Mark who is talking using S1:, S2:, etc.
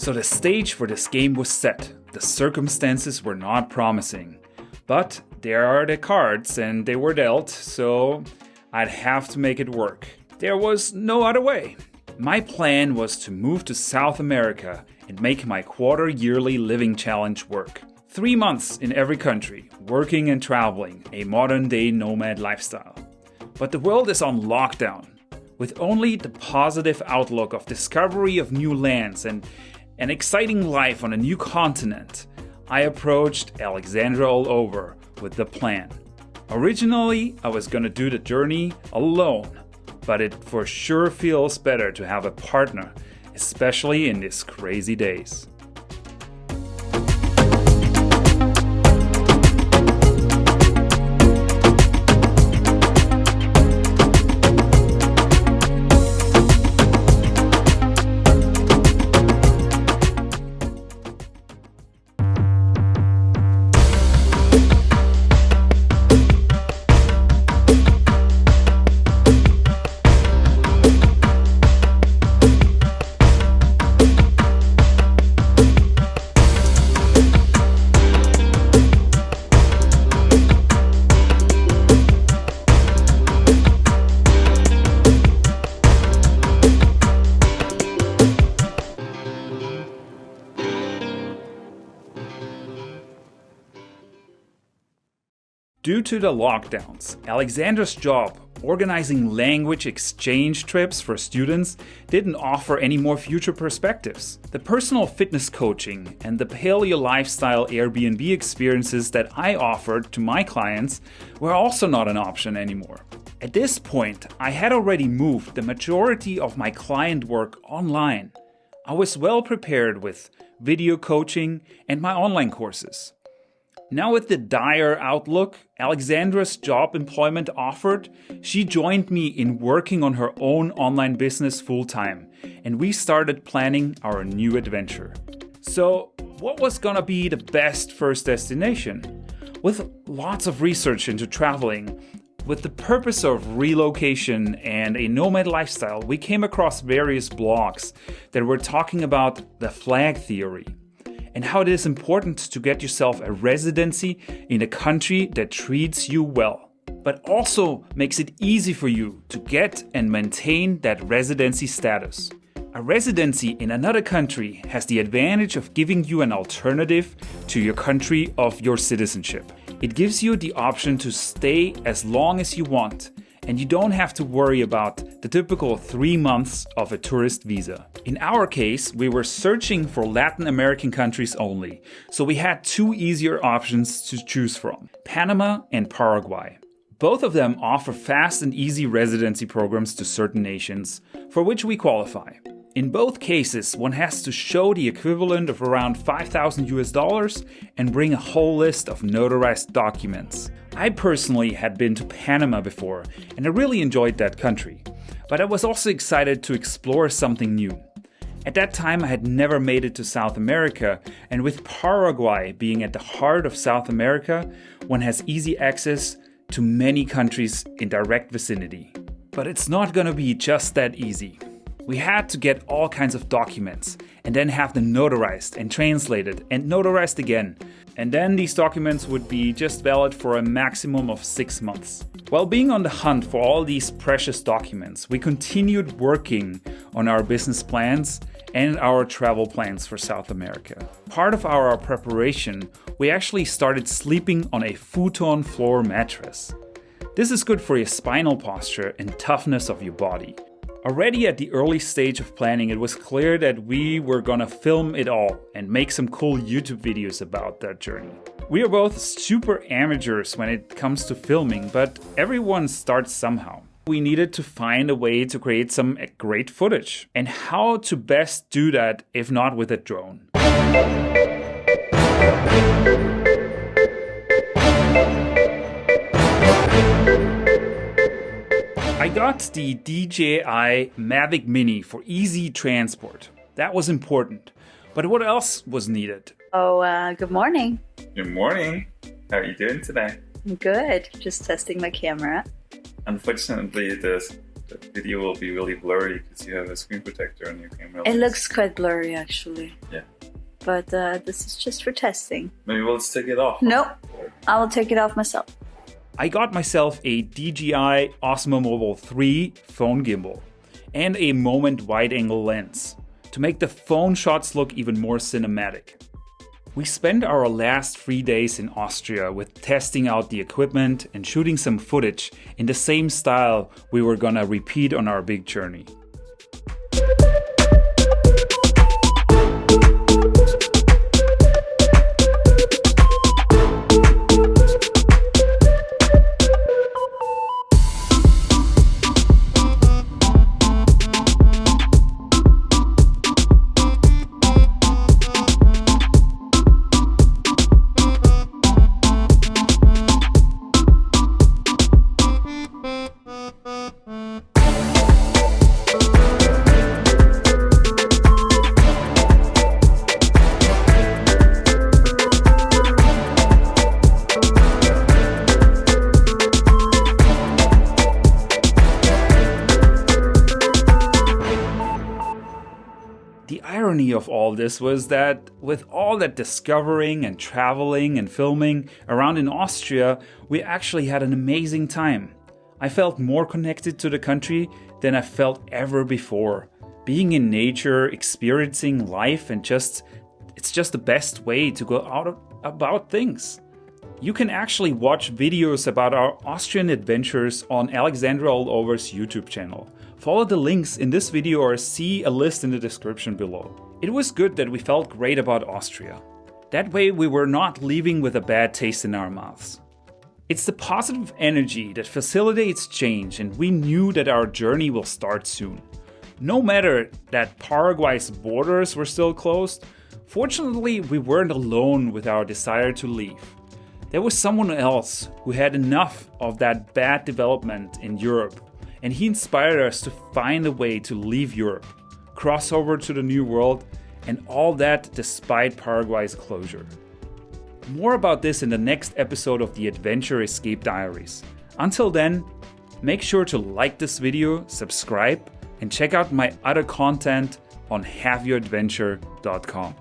S1: So the stage for this game was set. The circumstances were not promising. But there are the cards and they were dealt, so I'd have to make it work. There was no other way. My plan was to move to South America and make my quarter-yearly living challenge work. 3 months in every country, working and traveling, a modern-day nomad lifestyle. But the world is on lockdown. With only the positive outlook of discovery of new lands and an exciting life on a new continent, I approached Alexandra all over with the plan. Originally, I was gonna do the journey alone, but it for sure feels better to have a partner, especially in these crazy days. Due to the lockdowns, Alexandra's job, organizing language exchange trips for students, didn't offer any more future perspectives. The personal fitness coaching and the paleo lifestyle Airbnb experiences that I offered to my clients were also not an option anymore. At this point, I had already moved the majority of my client work online. I was well prepared with video coaching and my online courses. Now with the dire outlook Alexandra's job employment offered, she joined me in working on her own online business full-time, and we started planning our new adventure. So, what was gonna be the best first destination? With lots of research into traveling, with the purpose of relocation and a nomad lifestyle, we came across various blogs that were talking about the flag theory, and how it is important to get yourself a residency in a country that treats you well, but also makes it easy for you to get and maintain that residency status. A residency in another country has the advantage of giving you an alternative to your country of your citizenship. It gives you the option to stay as long as you want, and you don't have to worry about the typical 3 months of a tourist visa. In our case, we were searching for Latin American countries only, so we had 2 easier options to choose from: Panama and Paraguay. Both of them offer fast and easy residency programs to certain nations, for which we qualify. In both cases, one has to show the equivalent of around $5,000 and bring a whole list of notarized documents. I personally had been to Panama before, and I really enjoyed that country. But I was also excited to explore something new. At that time, I had never made it to South America, and with Paraguay being at the heart of South America, one has easy access to many countries in direct vicinity. But it's not gonna be just that easy. We had to get all kinds of documents and then have them notarized and translated and notarized again. And then these documents would be just valid for a maximum of 6 months. While being on the hunt for all these precious documents, we continued working on our business plans and our travel plans for South America. Part of our preparation, we actually started sleeping on a futon floor mattress. This is good for your spinal posture and toughness of your body. Already at the early stage of planning, it was clear that we were gonna film it all and make some cool YouTube videos about that journey. We are both super amateurs when it comes to filming, but everyone starts somehow. We needed to find a way to create some great footage. And how to best do that if not with a drone? I got the DJI Mavic Mini for easy transport. That was important. But what else was needed?
S2: Good morning.
S3: Good morning. How are you doing today?
S2: I'm good. Just testing my camera.
S3: Unfortunately, the the video will be really blurry because you have a screen protector on your camera.
S2: It looks quite blurry actually.
S3: Yeah.
S2: But this is just for testing.
S3: Maybe we'll just take it off.
S2: Nope. I will take it off myself.
S1: I got myself a DJI Osmo Mobile 3 phone gimbal and a Moment wide-angle lens to make the phone shots look even more cinematic. We spent our last 3 days in Austria with testing out the equipment and shooting some footage in the same style we were gonna repeat on our big journey. The irony of all this was that with all that discovering and traveling and filming around in Austria, we actually had an amazing time. I felt more connected to the country than I felt ever before. Being in nature, experiencing life, and it's just the best way to go out about things. You can actually watch videos about our Austrian adventures on Alexandra Allover's YouTube channel. Follow the links in this video or see a list in the description below. It was good that we felt great about Austria. That way we were not leaving with a bad taste in our mouths. It's the positive energy that facilitates change, and we knew that our journey will start soon. No matter that Paraguay's borders were still closed, fortunately we weren't alone with our desire to leave. There was someone else who had enough of that bad development in Europe, and he inspired us to find a way to leave Europe, cross over to the New World, and all that despite Paraguay's closure. More about this in the next episode of the Adventure Escape Diaries. Until then, make sure to like this video, subscribe, and check out my other content on haveyouradventure.com.